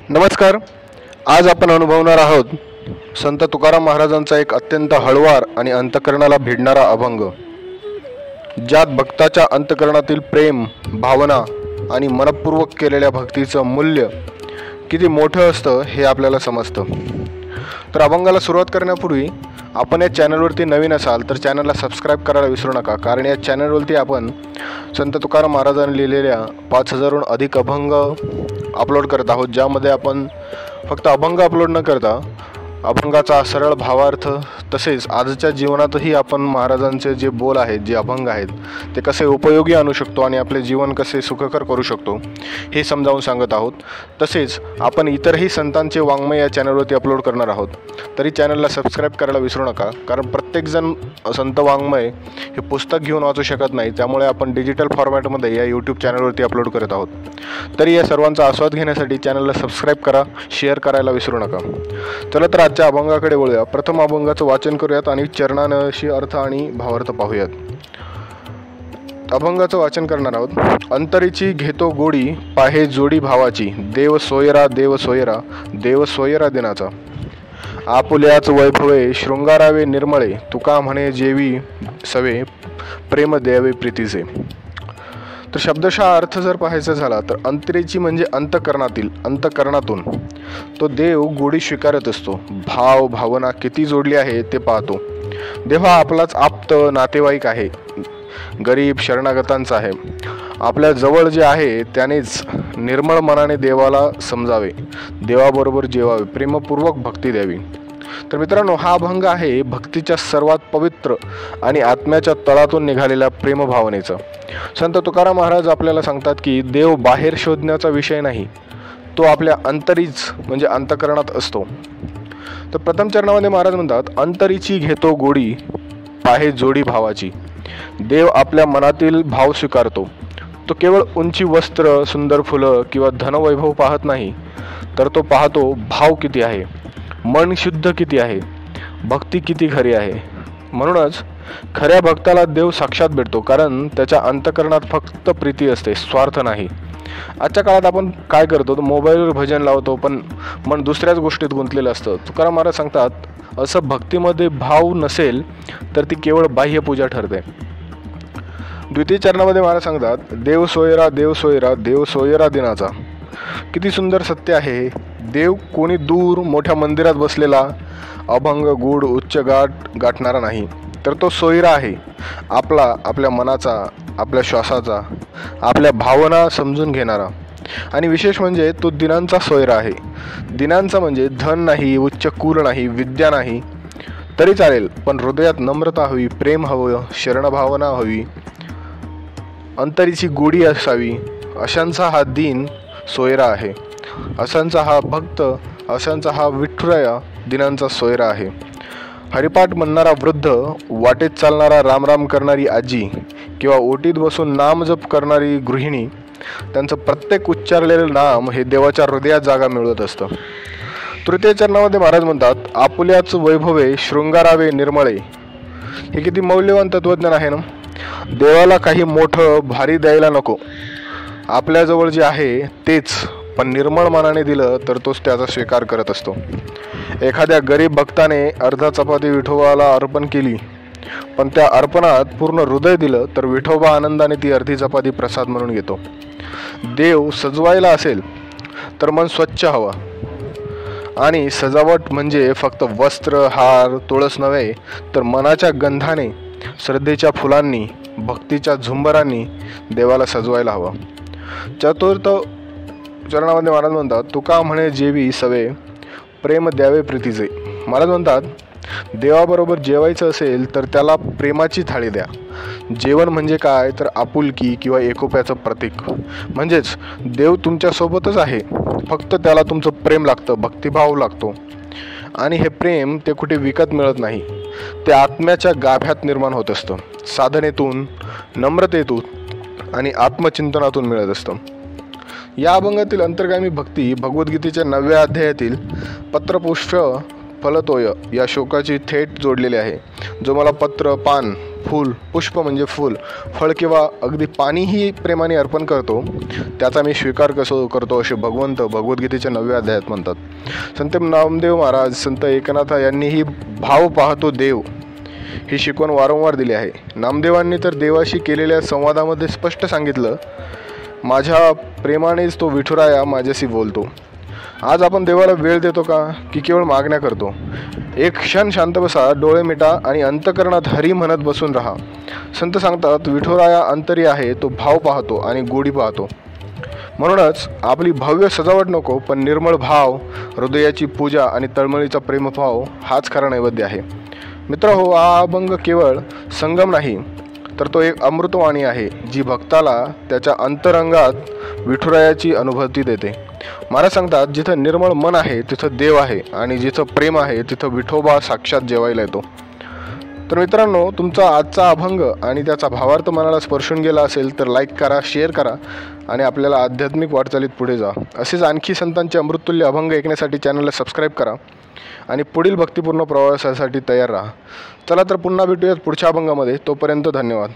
नमस्कार. आज आपण अनुभवणार आहोत संत तुकाराम महाराजांचा एक अत्यंत हळवार आणि अंतःकरणाला भिडणारा अभंग, ज्यात भक्ताच्या अंतःकरणातील प्रेम, भावना आणि मनपूर्वक केलेल्या भक्तीचं मूल्य किती मोठं असतं हे आपल्याला समजतं. तर अभंगाला सुरुवात करण्यापूर्वी आपण या चॅनलवरती नवीन असाल तर चॅनलला सबस्क्राईब करायला विसरू नका, कारण या चॅनलवरती आपण संत तुकाराम महाराजांनी लिहिलेल्या 5000हून अधिक अभंग अपलोड करत आहोत, ज्यामध्ये आपण फक्त अभंग अपलोड न करता अभंगाचा सरळ भावार्थ तसेच आजच्या जीवनातही आपण महाराजांचे जे बोल आहेत, जे अभंग आहेत, ते कसे उपयोगी आणू शकतो आणि आपले जीवन कसे सुखकर करू शकतो हे समजावून सांगत आहोत. तसेच आपण इतरही संतांचे वाङ्मय या चॅनलवरती अपलोड करणार आहोत, तरी चॅनलला सबस्क्राईब करायला विसरू नका, कारण प्रत्येकजण संत वाङ्मय हे पुस्तक घेऊन वाचू शकत नाही, त्यामुळे आपण डिजिटल फॉर्मॅटमध्ये या यूट्यूब चॅनलवरती अपलोड करत आहोत. तरी या सर्वांचा आस्वाद घेण्यासाठी चॅनलला सबस्क्राईब करा, शेअर करायला विसरू नका. चला तर आजच्या अभंगाकडे वळूया. प्रथम अभंगाचं वाचन करूयात आणि चरणांशी अर्थ आणि भावार्थ पाहूयात. अभंगाचं वाचन करणार आहोत. अंतरीची घेतो गोडी, पाहे जोडी भावाची, देव सोयरा देव सोयरा देव सोयरा दिनाचा. आपुल्याच वैभवे शृंगारावे निर्मळे, तुका म्हणे जेवी सवे प्रेम द्यावे प्रीतीचे. तर शब्दशः अर्थ जर पाहायचा झाला तर अंतरेची म्हणजे अंतःकरणातून तो देव गोडी स्वीकारत असतो. भाव भावना किती जोडली आहे ते पाहतो. देव हा आपलाच आप्त नातेवाईक आहे, गरीब शरणागतांचा आहे. आपल्या जवळ जे आहे त्यानेच निर्मळ मनाने देवाला समजावे, देवाबरोबर जेवावे, प्रेमपूर्वक भक्ती द्यावी. तर मित्रांनो, हा अभंग आहे भक्तीच्या सर्वात पवित्र आणि आत्म्याच्या तळातून निघालेल्या प्रेमभावनेचा. संत तुकाराम महाराज आपल्याला सांगतात की देव बाहेर शोधण्याचा विषय नाही, तो आपल्या अंतरीच म्हणजे अंतःकरणात असतो. तर प्रथम चरणामध्ये महाराज म्हणतात, अंतरीची घेतो गोडी, पाहे जोडी भावाची. देव आपल्या मनातील भाव स्वीकारतो. तो केवळ उंची वस्त्र, सुंदर फुलं किंवा धनवैभव पाहत नाही, तर तो पाहतो भाव किती आहे, मन शुद्ध किती आहे, भक्ती किती खरी आहे. म्हणूनच खऱ्या भक्ताला देव साक्षात भेटतो, कारण त्याच्या अंतःकरणात फक्त प्रीती असते, स्वार्थ नाही. आजच्या काळात आपण काय करतो, तर मोबाईलवर भजन लावतो, पण मन दुसऱ्याच गोष्टीत गुंतलेलं असतं. तुकाराम महाराज सांगतात, असं भक्तीमध्ये भाव नसेल तर ती केवळ बाह्यपूजा ठरते. द्वितीय चरणामध्ये महाराज सांगतात, देव सोयरा देव सोयरा देव सोयरा दिनाचा. किती सुंदर सत्य आहे. देव कोणी दूर मोठ्या मंदिरात बसलेला अभंग गूढ उच्च गाठणारा नाही, तर तो सोयरा आहे. आपल्या मनाचा, आपल्या श्वासाचा, आपल्या भावना समजून घेणारा. आणि विशेष म्हणजे तो दिनांचा सोयरा आहे. दिनांचा म्हणजे धन नाही, उच्च कुल नाही, विद्या नाही तरी चालेल, पण हृदयात नम्रता हवी, प्रेम हवं, शरणभावना हवी, अंतरीची गोडी असावी. अशांचा हा दीन सोयरा आहे. अशांचा हा भक्त, अशांचा हा विठुराया दिनांचा सोयरा आहे. हरिपाठ म्हणणारा वृद्ध, वाटेत चालणारा रामराम करणारी आजी किंवा ओटीत बसून नामजप करणारी गृहिणी, त्यांचं प्रत्येक उच्चारलेलं नाम हे देवाच्या हृदयात जागा मिळवत असतं. तृतीय चरणामध्ये महाराज म्हणतात, आपुल्याच वैभवे शृंगारावे निर्मळे. हे किती मौल्यवान तत्वज्ञान आहे ना. देवाला काही मोठं भारी द्यायला नको, आपल्याजवळ जे आहे तेच, पण निर्मळ मनाने दिलं तर तोच त्याचा स्वीकार करत असतो. एखाद्या गरीब भक्ताने अर्धा चपाती विठोबाला अर्पण केली, पण त्या अर्पणात पूर्ण हृदय दिलं तर विठोबा आनंदाने ती अर्धी चपाती प्रसाद म्हणून घेतो. देव सजवायला असेल तर मन स्वच्छ हवं, आणि सजावट म्हणजे फक्त वस्त्र, हार, तुळस नव्हे, तर मनाच्या गंधाने, श्रद्धेच्या फुलांनी, भक्तीच्या झुंबरांनी देवाला सजवायला हवं. चतुर्थ चरणामध्ये महाराज म्हणतात, तुका म्हणे जेवी सवे प्रेम द्यावे प्रीतीचे. महाराज म्हणतात, देवाबरोबर जेवायचं असेल तर त्याला प्रेमाची थाळी द्या. जेवण म्हणजे काय, तर आपुलकी किंवा एकोप्याचं प्रतीक. म्हणजेच देव तुमच्यासोबतच आहे, फक्त त्याला तुमचं प्रेम लागतं, भक्तिभाव लागतो. आणि हे प्रेम ते कुठे विकत मिळत नाही, ते आत्म्याच्या गाभ्यात निर्माण होत असतं, साधनेतून, नम्रतेतून आणि आत्मचिंतनातून मिळत असतं. या अभंगातील अंतर्गामी भक्ती भगवद्गीतेच्या 9व्या अध्यायातील पत्रपुष्प फलतोय या श्लोकाची थेट जोडलेली आहे, जो मला पत्र, पान, फूल, पुष्प म्हणजे फूल, फळ किंवा अगदी पाणीही प्रेमाने अर्पण करतो त्याचा मी स्वीकार कसं करतो असे भगवंत भगवद्गीतेच्या 9व्या अध्यायात म्हणतात। संत नामदेव महाराज, संत एकनाथ यांनीही भाव पाहतो देव ही शिकवण वारंवार दिली आहे। नामदेवांनी तर देवाशी केलेल्या संवादामध्ये स्पष्ट सांगितलं, माझ्या प्रेमानेच तो विठुराया माझ्याशी बोलतो। आज आपण देवाला वेळ देतो का, की केवळ मागण्या करतो? एक क्षण शांत बसा, डोळे मिटा आणि अंतकरणात हरी म्हणत बसून राहा। संत सांगतात, विठुराया अंतरी आहे, तो भाव पाहतो आणि गोडी पाहतो। म्हणूनच आपली भव्य सजावट नको, पण निर्मळ भाव, हृदयाची पूजा आणि तळमळीचा प्रेमभाव हाच खरा नैवेद्य आहे। मित्रहो, हा अभंग केवळ संगम नाही, तर तो एक अमृतवाणी आहे, जी भक्ताला त्याच्या अंतरंगात विठुरायाची अनुभूती देते। महाराज सांगतात, जिथं निर्मळ मन आहे तिथं देव आहे, आणि जिथं प्रेम आहे तिथं विठोबा साक्षात जेवायला येतो। तर मित्रांनो, तुमचा आजचा अभंग आणि त्याचा भावार्थ मनाला स्पर्शून गेला असेल तर लाईक करा, शेअर करा आणि आपल्याला आध्यात्मिक वाटचालीत पुढे जा। असेच आणखी संतांचे अमृततुल्य अभंग ऐकण्यासाठी चॅनलला सबस्क्राईब करा आणि पुढील भक्तिपूर्ण प्रवासासाठी तयार राहा। चला तर पुन्हा भेटूयात पुढच्या अभंगामध्ये। तोपर्यंत धन्यवाद।